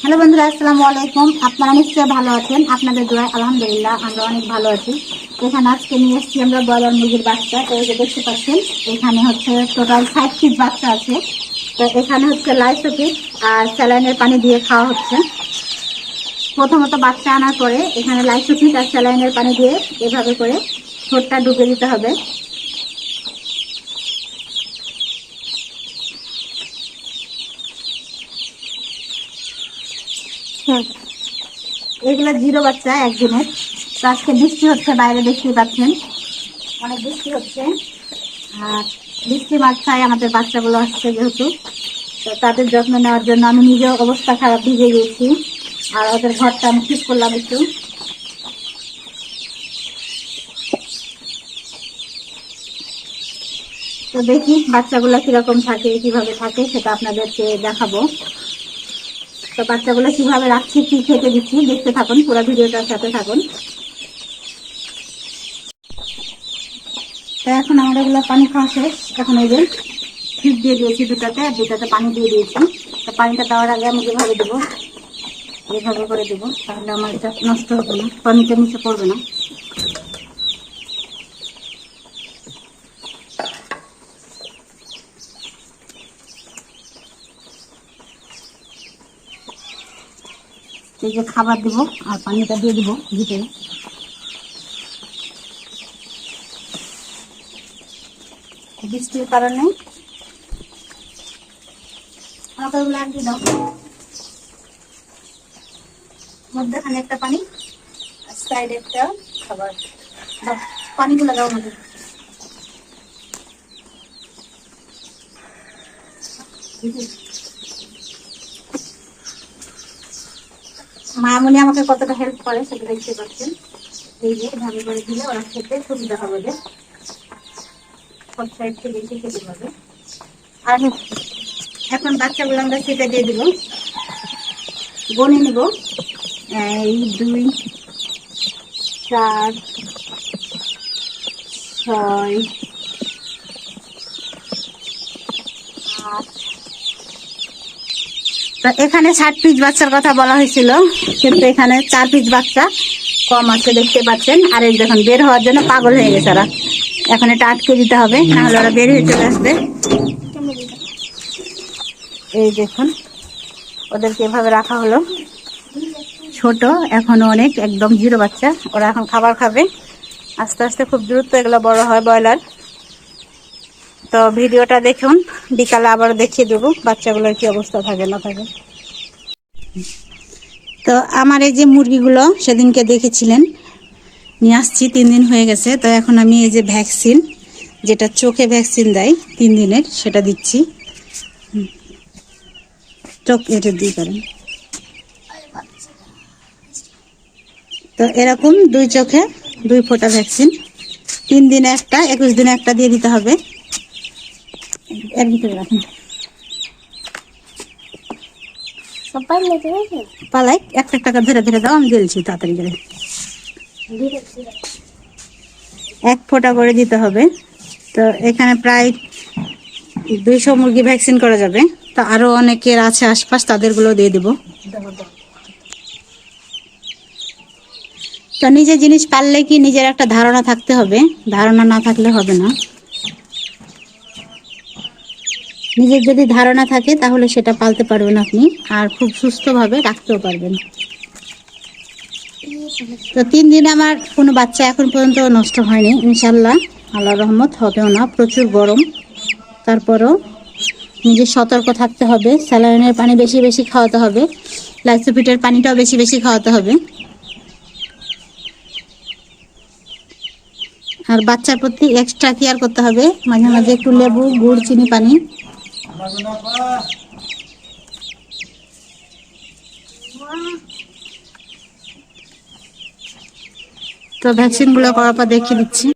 Hello বন্ধুরা, আসসালামু আলাইকুম। আপনারা নিশ্চয়ই ভালো আছেন। আপনাদের দোয়ায় আলহামদুলিল্লাহ আমরা অনেক ভালো আছি। এখানে আজকে নিয়ে এসেছি আমরা ব্রয়লার মুরগির বাচ্চা। তো এই যে দেখতে পাচ্ছেন, এখানে হচ্ছে টোটাল 60 পিস বাচ্চা আছে। তো এখানে হচ্ছে লাইসোপিড আর স্যালাইনের পানি দিয়ে খাওয়া হচ্ছে। প্রথমত বাচ্চা আনার পরে এখানে লাইসোপিড আর স্যালাইনের পানি দিয়ে এভাবে করে ঠোঁটটা ডুবে দিতে হবে। এগুলো জিরো বাচ্চা একদিনের। তো আজকে বৃষ্টি হচ্ছে, বাইরে দেখতেই পাচ্ছেন অনেক বৃষ্টি হচ্ছে। আর বৃষ্টি বাচ্চায় আমাদের বাচ্চাগুলো আসছে যেহেতু, তো তাদের যত্ন নেওয়ার জন্য আমি নিজের অবস্থা খারাপ ভিজে গিয়েছি। আর ওদের ঘরটা আমি ঠিক করলাম একটু। তো দেখি বাচ্চাগুলো কিরকম থাকে, কিভাবে থাকে সেটা আপনাদেরকে দেখাবো। তো বাচ্চাগুলো কিভাবে রাখছি, কি খেতে দিচ্ছি দেখতে থাকুন, পুরো ভিডিওটার সাথে থাকুন। তো এখন আমার এগুলো পানি খাওয়া শেষ। এখন এই যে ফিট দিয়ে দিয়েছি দুটাতে, আর দুটাতে পানি দিয়ে দিয়েছি। তো পানিটা দেওয়ার আগে আমি যেভাবে দেবো, এইভাবে করে দেবো, তাহলে আমার এটা নষ্ট হবে না, পানিটা নিচে পড়বে না। এই যে খাবার দিব আর পানিটা দিয়ে দিব ভিতরে। বৃষ্টির কারণে আমাকে লাগবে দাও, মধ্যখানে একটা পানি আর সাইডে একটা খাবার। পানিগুলো দাও আমাদের। মামনি আমাকে কতটা হেল্প করে সেটা দেখতে পাচ্ছেন। এই যে ভাবে করে দিলে ওরা খেতে সুবিধা হবে, যে সব সাইড থেকে এসে খেতে পারবে। আর এখন বাচ্চাগুলো আমরা সেটা দিয়ে দিব, গনে নেব। 2 4 6 8। তো এখানে 60 পিস বাচ্চার কথা বলা হয়েছিল, কিন্তু এখানে 4 পিস বাচ্চা কম আছে দেখতে পাচ্ছেন। আর এই দেখুন বের হওয়ার জন্য পাগল হয়ে গেছে ওরা। এখন এটা আটকে দিতে হবে, নাহলে ওরা বের হয়ে চলে আসবে। এই দেখুন ওদেরকে এভাবে রাখা হলো, ছোট এখনো অনেক, একদম জিরো বাচ্চা। ওরা এখন খাবার খাবে আস্তে আস্তে, খুব দ্রুত এগুলো বড় হয় ব্রয়লার। তো ভিডিওটা দেখুন, বিকালে আবার দেখিয়ে দেবো বাচ্চাগুলোর কি অবস্থা থাকে না থাকে। তো আমার এই যে মুরগিগুলো সেদিনকে দেখেছিলেন, নিয়ে আসছি 3 দিন হয়ে গেছে। তো এখন আমি এই যে ভ্যাকসিন, যেটা চোখে ভ্যাকসিন দেয় 3 দিনের, সেটা দিচ্ছি। চোখ এটা দিয়ে করেন। তো এরকম 2 চোখে 2 ফোঁটা ভ্যাকসিন, 3 দিনে একটা, 21 দিনে একটা দিয়ে দিতে হবে। এর ভিতরে রাখুন। পালাই একটা টাকা ধরে ধরে দাও, আমি দিয়েছি তাড়াতাড়ি করে। 1 ফোঁটা করে দিতে হবে। তো এখানে প্রায় 200 মুরগি ভ্যাকসিন করা যাবে। তো আরো অনেকের আছে আশপাশ, তাদেরগুলো দিয়ে দেব। তো নিজের জিনিস পারলে কি নিজের একটা ধারণা থাকতে হবে, ধারণা না থাকলে হবে না। নিজের যদি ধারণা থাকে তাহলে সেটা পালতে পারবেন আপনি, আর খুব সুস্থভাবে রাখতেও পারবেন। তো 3 দিন আমার কোনো বাচ্চা এখন পর্যন্ত নষ্ট হয়নি, ইনশাল্লাহ। আল্লাহর রহমত হবেও না। প্রচুর গরম, তারপরও নিজে সতর্ক থাকতে হবে। স্যালাইনের পানি বেশি বেশি খাওয়াতে হবে, লাইসোপিটের পানিটাও বেশি বেশি খাওয়াতে হবে। আর বাচ্চার প্রতি এক্সট্রা কেয়ার করতে হবে, মাঝে মাঝে একটু লেবু, গুড়, চিনি পানি। তো ভ্যাকসিনগুলো করার পর দেখিয়ে দিচ্ছি।